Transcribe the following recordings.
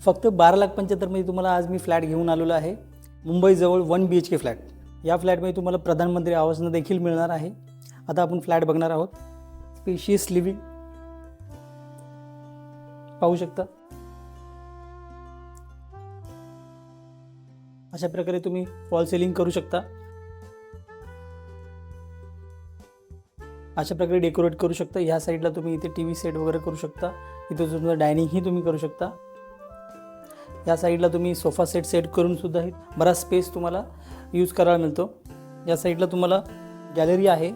फक्त 12,75,000 तुम्हाला आज मी फ्लॅट घेऊन आलेलो आहे. मुंबईजवळ 1 BHK फ्लॅट. या फ्लॅटमध्ये तुम्हाला प्रधानमंत्री आवास देखील मिळणार आहे. आता आपण फ्लॅट बघणार आहोत. स्पेशियस लिव्हिंग पाहू शकता. अशा प्रकारे तुम्ही फॉल सिलिंग करू शकता. अशा प्रकारे डेकोरेट करू शकता. ह्या साईडला तुम्ही इथे टीव्ही सेट वगैरे करू शकता. इथे तुमचं डायनिंग ही तुम्ही करू शकता. या साईडला तुम्ही सोफा सेट करून सुद्धा बराच स्पेस तुम्हाला यूज करायला मिळतो. या साईडला तुम्हाला गॅलरी आहे.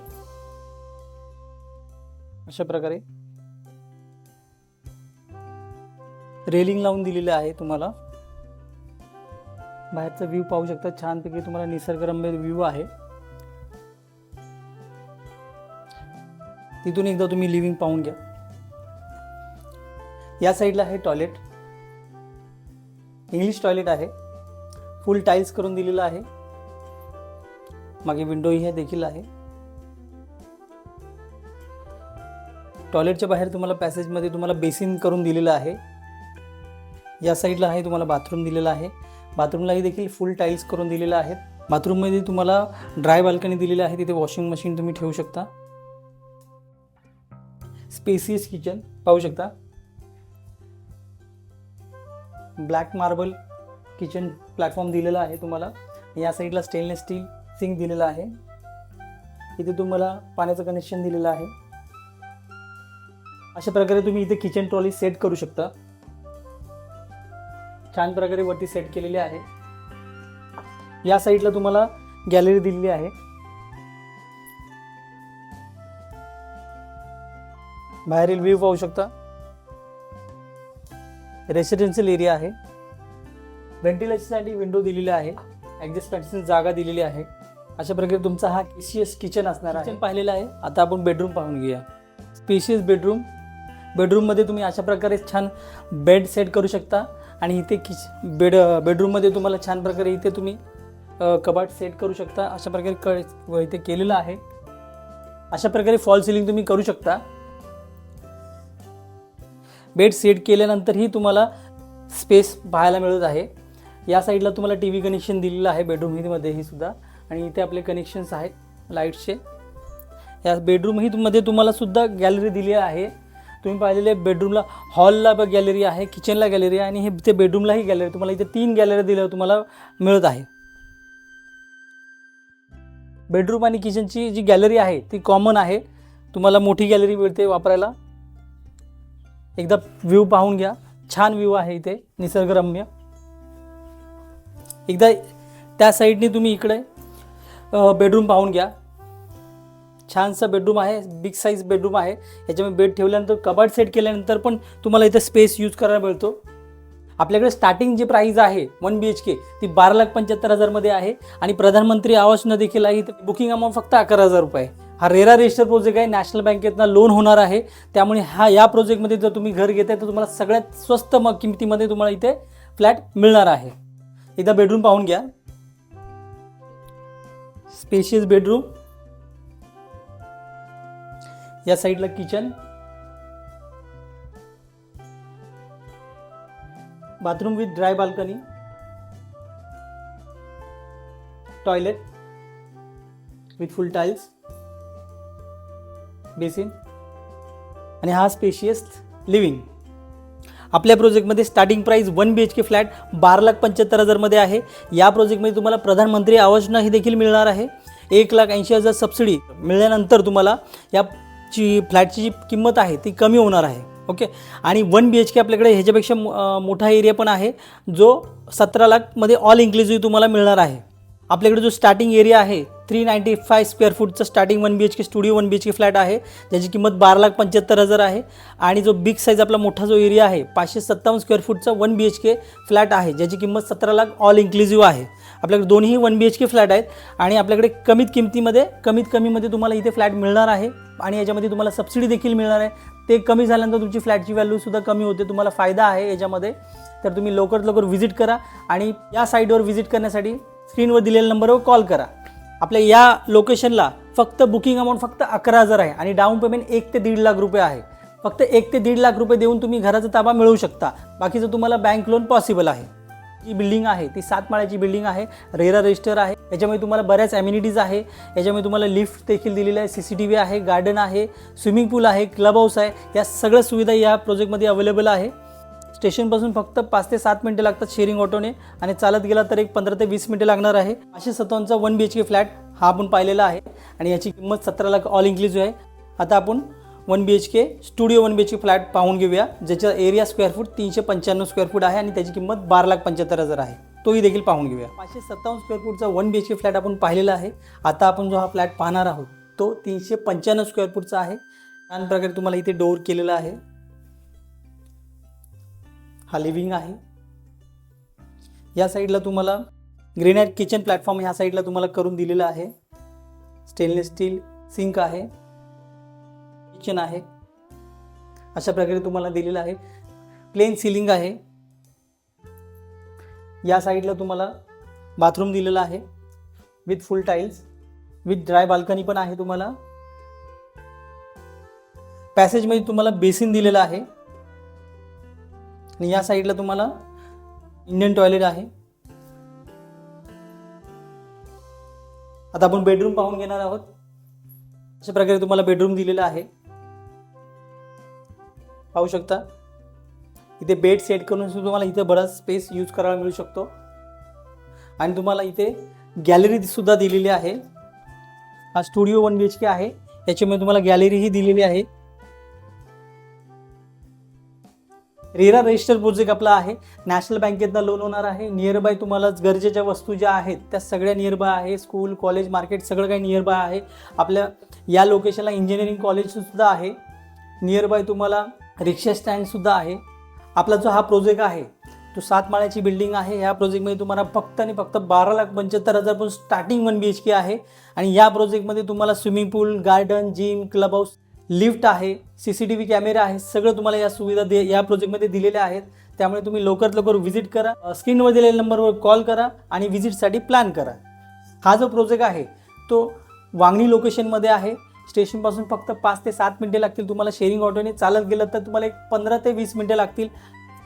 अशा प्रकारे रेलिंग लावून दिलेलं आहे. तुम्हाला बाहेरचा व्ह्यू पाहू शकता. छानपैकी तुम्हाला निसर्गरम्य व्ह्यू आहे. तिथून एकदा तुम्ही लिव्हिंग पाहून घ्या. या साईडला आहे टॉयलेट. इंग्लिश टॉयलेट आहे. फुल टाइल्स करून दिलेला आहे. मागे विंडोही देखील आहे. टॉयलेटच्या बाहेर तुम्हाला पॅसेजमध्ये तुम्हाला बेसिन करून दिलेलं आहे. या साईडला आहे तुम्हाला बाथरूम दिलेला आहे. बाथरूमलाही देखील फुल टाइल्स करून दिलेला आहे. बाथरूममध्ये तुम्हाला ड्राय बाल्कनी दिलेली आहे. तिथे वॉशिंग मशीन तुम्ही ठेवू शकता. स्पेसियस किचन पाहू शकता. ब्लॅक मार्बल किचन प्लॅटफॉर्म दिलेला आहे तुम्हाला. या साईडला स्टेनलेस स्टील सिंक दिलेला आहे. इथे तुम्हाला पाण्याचं कनेक्शन दिलेलं आहे. अशा प्रकारे तुम्ही इथे किचन ट्रॉली सेट करू शकता. छान प्रकारे वरती सेट केलेली आहे. या साईडला तुम्हाला गॅलरी दिलेली आहे. बाहेरील व्ह्यू पाहू शकता. रेसिडेन्शियल एरिया आहे. व्हेंटिलेशनसाठी विंडो दिलेली आहे. ॲडजस्ट फॅन्सची जागा दिलेली आहे. अशा प्रकारे तुमचा हा स्पेशियस किचन असणार आहे. किचन पाहिलेला आहे. आता आपण बेडरूम पाहून घेऊया. Spacious bedroom. बेडरूममध्ये तुम्ही अशा प्रकारे छान बेड सेट करू शकता. आणि इथे बेडरूममध्ये तुम्हाला छान प्रकारे इथे तुम्ही कपाट सेट करू शकता. अशा प्रकारे इथे केलेलं आहे. अशा प्रकारे फॉल सिलिंग तुम्ही करू शकता. बेड सेट केल्यानंतरही तुम्हाला स्पेस पाहायला मिळत आहे. या साईडला तुम्हाला टीव्ही कनेक्शन दिलेलं आहे बेडरूममध्येही सुद्धा. आणि इथे आपले कनेक्शन्स आहेत लाईट्सचे. या बेडरूमही मध्ये तुम्हाला सुद्धा गॅलरी दिली आहे. तुम्ही पाहिलेले बेडरूमला हॉलला गॅलरी आहे, किचनला गॅलरी आहे आणि हे इथे बेडरूमलाही गॅलरी. तुम्हाला इथे 3 गॅलरी दिल्या तुम्हाला मिळत आहे. बेडरूम आणि किचनची जी गॅलरी आहे ती कॉमन आहे. तुम्हाला मोठी गॅलरी मिळते वापरायला. एकदा व्ह्यू पाहून घ्या. छान व्ह्यू आहे इथे निसर्गरम्य. एकदा त्या साईडने तुम्ही इकडे बेडरूम पाहून घ्या. छानसा बेडरूम आहे. बिग साईज बेडरूम आहे. याच्यामध्ये बेड ठेवल्यानंतर कबाड सेट केल्यानंतर पण तुम्हाला इथे स्पेस यूज करायला मिळतो. आपल्याकडे स्टार्टिंग जी प्राईज आहे 1 BHK ती 12,75,000 मध्ये आहे. आणि प्रधानमंत्री आवास न देखील आहे. बुकिंग अमाऊंट फक्त 11,000 रुपये. हा रेरा रजिस्टर प्रोजेक्ट आहे. नॅशनल बँकेतनं लोन होणार आहे. त्यामुळे या प्रोजेक्टमध्ये जर तुम्ही घर घेताय तर तुम्हाला सगळ्यात स्वस्त किमतीमध्ये तुम्हाला इथे फ्लॅट मिळणार आहे. एकदा बेडरूम पाहून घ्या. Spacious bedroom. या साईडला kitchen. Bathroom with dry balcony. Toilet with full tiles. Basin. आणि हा स्पेशियस लिव्हिंग. आपल्या प्रोजेक्टमध्ये स्टार्टिंग प्राइस 1 BHK फ्लॅट 12,75,000 मध्ये आहे. या प्रोजेक्टमध्ये तुम्हाला प्रधानमंत्री आवास ही देखील मिळणार आहे. 1,80,000 सबसिडी मिळाल्यानंतर तुम्हाला या फ्लॅटची जी किंमत आहे ती कमी होणार आहे. ओके. आणि 1 BHK आपल्याकडे ह्याच्यापेक्षा मोठा एरिया पण आहे जो 17 लाखमध्ये ऑल इन्क्लुसिव्ह तुम्हाला मिळणार आहे. आपल्याकडे जो स्टार्टिंग एरिया आहे 395 स्क्वेअर फूटचा starting 1 BHK studio 1 BHK flat आहे. ज्याची किंमत 12,75,000 आहे. आणि जो बिग साईज आपला मोठा जो एरिया आहे 557 स्क्वेअर फूटचा 1 BHK फ्लॅट आहे. ज्याची किंमत 17 लाख ऑल इन्क्लुसिव्ह आहे. आपल्याकडे दोन्ही 1 BHK फ्लॅट आहेत. आणि आपल्याकडे कमीत कमीमध्ये तुम्हाला इथे फ्लॅट मिळणार आहे. आणि याच्यामध्ये तुम्हाला सबसिडी देखील मिळणार आहे. ते कमी झाल्यानंतर तुमची फ्लॅटची व्हॅल्यू सुद्धा कमी होते. तुम्हाला फायदा आहे याच्यामध्ये. तर तुम्ही लवकरात लवकर व्हिजिट करा. आणि या साईटवर व्हिजिट करण्यासाठी स्क्रीनवर दिलेल्या नंबरवर कॉल करा. आपल्या या लोकेशनला फक्त बुकिंग अमाऊंट फक्त 11,000 आहे. आणि डाऊन पेमेंट 1 ते 1.5 लाख रुपये आहे. फक्त 1 ते 1.5 लाख रुपये देऊन तुम्ही घराचा ताबा मिळवू शकता. बाकीचं तुम्हाला बँक लोन पॉसिबल आहे. जी बिल्डिंग आहे ती 7 माळ्याची बिल्डिंग आहे, रेरा रजिस्टर आहे. याच्यामध्ये तुम्हाला बऱ्याच ॲम्युनिटीज आहे. याच्यामध्ये तुम्हाला लिफ्ट देखील दिलेलं आहे, CCTV आहे, गार्डन आहे, स्विमिंग पूल आहे, क्लब हाऊस आहे. या सगळ्या सुविधा या प्रोजेक्टमध्ये अवेलेबल आहे. स्टेशनपासून फक्त 5 ते 7 मिनिटं लागतात शेअरिंग ऑटोने आणि चालत गेला तर एक 15 ते 20 मिनिटं लागणार आहे. 557चा 1 BHK फ्लॅट हा आपण पाहिलेला आहे आणि याची किंमत 17 लाख ऑल इन्क्लुसिव्ह आहे. आता आपण 1 BHK स्टुडिओ 1 BHK फ्लॅट पाहून घेऊया, ज्याचा area square foot 395 square foot आहे आणि त्याची किंमत 12,75,000 आहे. तोही देखील पाहून घेऊया. 557 स्क्वेअर फूटचा 1 BHK फ्लॅट आपण पाहिलेला आहे. आता आपण जो हा फ्लॅट पाहणार आहोत तो 395 स्क्वेअर फूटचा आहे. छान प्रकारे तुम्हाला इथे डोअर केलेला आहे. हा लिव्हिंग आहे. या साईडला तुम्हाला ग्रेनाइट किचन प्लॅटफॉर्म ह्या साईडला तुम्हाला करून दिलेला आहे. स्टेनलेस स्टील सिंक आहे, किचन आहे, अशा प्रकारे तुम्हाला दिलेलं आहे. प्लेन सिलिंग आहे. या साईडला तुम्हाला बाथरूम दिलेला आहे with full tiles, with dry balcony पण आहे. तुम्हाला पॅसेजमध्ये तुम्हाला बेसिन दिलेला आहे आणि या साईडला तुम्हाला इंडियन टॉयलेट आहे. आता आपण बेडरूम पाहून घेणार आहोत. अशा प्रकारे तुम्हाला बेडरूम दिलेला आहे. पाहू शकता इथे बेड सेट करून तुम्हाला इथे बराच स्पेस यूज करायला मिळू शकतो आणि तुम्हाला इथे गॅलरी सुद्धा दिलेली आहे. हा स्टुडिओ 1 BHK आहे. याच्यामध्ये तुम्हाला गॅलरीही दिलेली आहे. रेरा रजिस्टर प्रोजेक्ट आपला आहे. नॅशनल बँकेतनं लोन होणार आहे. नियर बाय तुम्हाला गरजेच्या वस्तू ज्या आहेत त्या सगळ्या नियर बाय आहे. स्कूल, कॉलेज, मार्केट सगळं काही नियर बाय आहे. आपल्या या लोकेशनला इंजिनिअरिंग कॉलेजसुद्धा आहे. नियर बाय तुम्हाला रिक्षा स्टँडसुद्धा आहे. आपला जो हा प्रोजेक्ट आहे तो 7 माळ्याची बिल्डिंग आहे. या प्रोजेक्टमध्ये तुम्हाला फक्त आणि फक्त 12,75,000 पण स्टार्टिंग 1 BHK आहे आणि या प्रोजेक्टमध्ये तुम्हाला swimming pool, garden, gym, club house, lift आहे, CCTV कॅमेरा आहे. सगळं तुम्हाला या सुविधा या प्रोजेक्टमध्ये दिलेल्या आहेत. त्यामुळे तुम्ही लवकरात लवकर व्हिजिट करा. स्क्रीनवर दिलेल्या नंबरवर कॉल करा आणि व्हिजिटसाठी प्लॅन करा. हा जो प्रोजेक्ट आहे तो वांगणी लोकेशनमध्ये आहे. स्टेशनपासून फक्त 5 ते 7 मिनिटे लागतील. तुम्हाला शेअरिंग ऑटोने चालत गेलं तर तुम्हाला एक 15 ते 20 मिनिटे लागतील.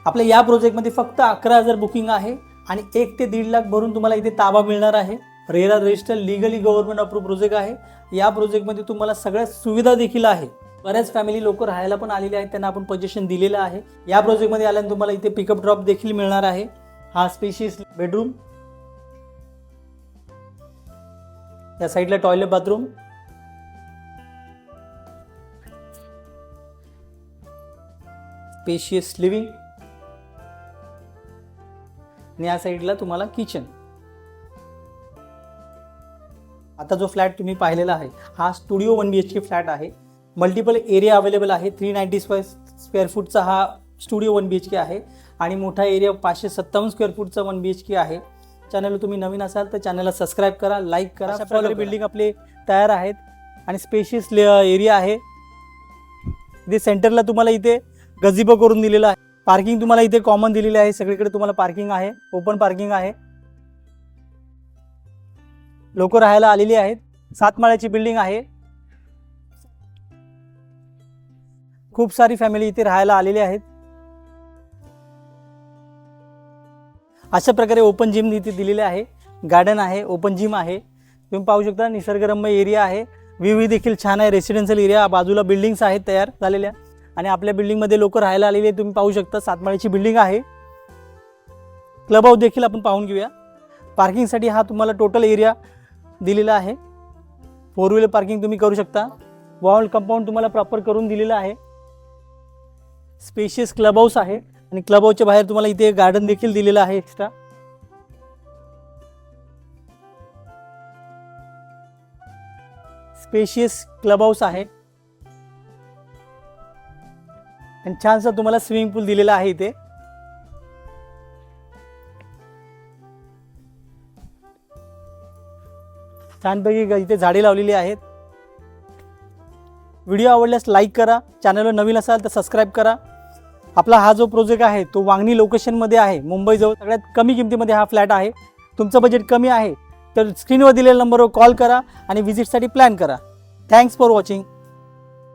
आपल्या या प्रोजेक्टमध्ये फक्त 11,000 बुकिंग आहे आणि 1 ते 1.5 लाख भरून तुम्हाला इथे ताबा मिळणार आहे. RERA register legally government approve project आहे. या प्रोजेक्टमध्ये तुम्हाला सगळ्या सुविधा देखील आहे. बऱ्याच फॅमिली लोक राहायला पण आलेले आहेत, त्यांना आपण पोझिशन दिलेलं आहे. या प्रोजेक्टमध्ये आल्यानंतर तुम्हाला इथे पिकअप ड्रॉप देखील मिळणार आहे. हा स्पेशियस बेडरूम, या साईडला टॉयलेट, बाथरूम, स्पेशियस लिव्हिंग आणि या साईडला तुम्हाला किचन. आता जो फ्लॅट तुम्ही पाहिलेला आहे हा स्टुडिओ 1 BHK फ्लॅट आहे. मल्टिपल एरिया अवेलेबल आहे. 390 स्क्वेअर फूटचा हा स्टुडिओ 1 BHK आहे आणि मोठा एरिया 557 स्क्वेअर फूटचा 1 BHK आहे. चॅनलला तुम्ही नवीन असाल तर चॅनलला सबस्क्राईब करा, लाईक करा. अशा प्रकारे बिल्डिंग आपले तयार आहेत आणि स्पेशियस एरिया आहे. इथे सेंटरला तुम्हाला इथे गझिबो करून दिलेला आहे. पार्किंग तुम्हाला इथे कॉमन दिलेली आहे. सगळीकडे तुम्हाला पार्किंग आहे, ओपन पार्किंग आहे. लोक राहायला आलेली आहेत. 7 माळ्याची बिल्डिंग आहे. खूप सारी फॅमिली इथे राहायला आलेली आहेत. अशा प्रकारे ओपन जिम इथे दिलेले आहे. गार्डन आहे, ओपन जिम आहे. तुम्ही पाहू शकता निसर्गरम्य एरिया आहे. व्ह्यू देखील छान आहे. रेसिडेन्शियल एरिया, बाजूला बिल्डिंग्स आहेत तयार झालेल्या आणि आपल्या बिल्डिंगमध्ये लोक राहायला आलेले तुम्ही पाहू शकता. 7 माळ्याची बिल्डिंग आहे. क्लब हाऊस देखील आपण पाहून घेऊया. पार्किंगसाठी हा तुम्हाला टोटल एरिया दिलेला आहे. 4 व्हीलर पार्किंग तुम्ही करू शकता. वॉल कंपाऊंड तुम्हाला प्रॉपर करून दिलेलं आहे. स्पेशियस क्लब हाऊस आहे आणि क्लब हाऊसच्या बाहेर तुम्हाला इथे गार्डन देखील दिलेलं आहे एक्स्ट्रा. स्पेशियस क्लब हाऊस आहे आणि छानसा तुम्हाला स्विमिंग पूल दिलेला आहे इथे. छानपैकी इथे झाडे लावलेली आहेत. व्हिडिओ आवडल्यास लाईक करा. चॅनलवर नवीन असाल तर सबस्क्राईब करा. आपला हा जो प्रोजेक्ट आहे तो वांगणी लोकेशनमध्ये आहे. मुंबईजवळ सगळ्यात कमी किमतीमध्ये हा फ्लॅट आहे. तुमचं बजेट कमी आहे तर स्क्रीनवर दिलेल्या नंबरवर कॉल करा आणि व्हिजिटसाठी प्लॅन करा. Thanks for watching.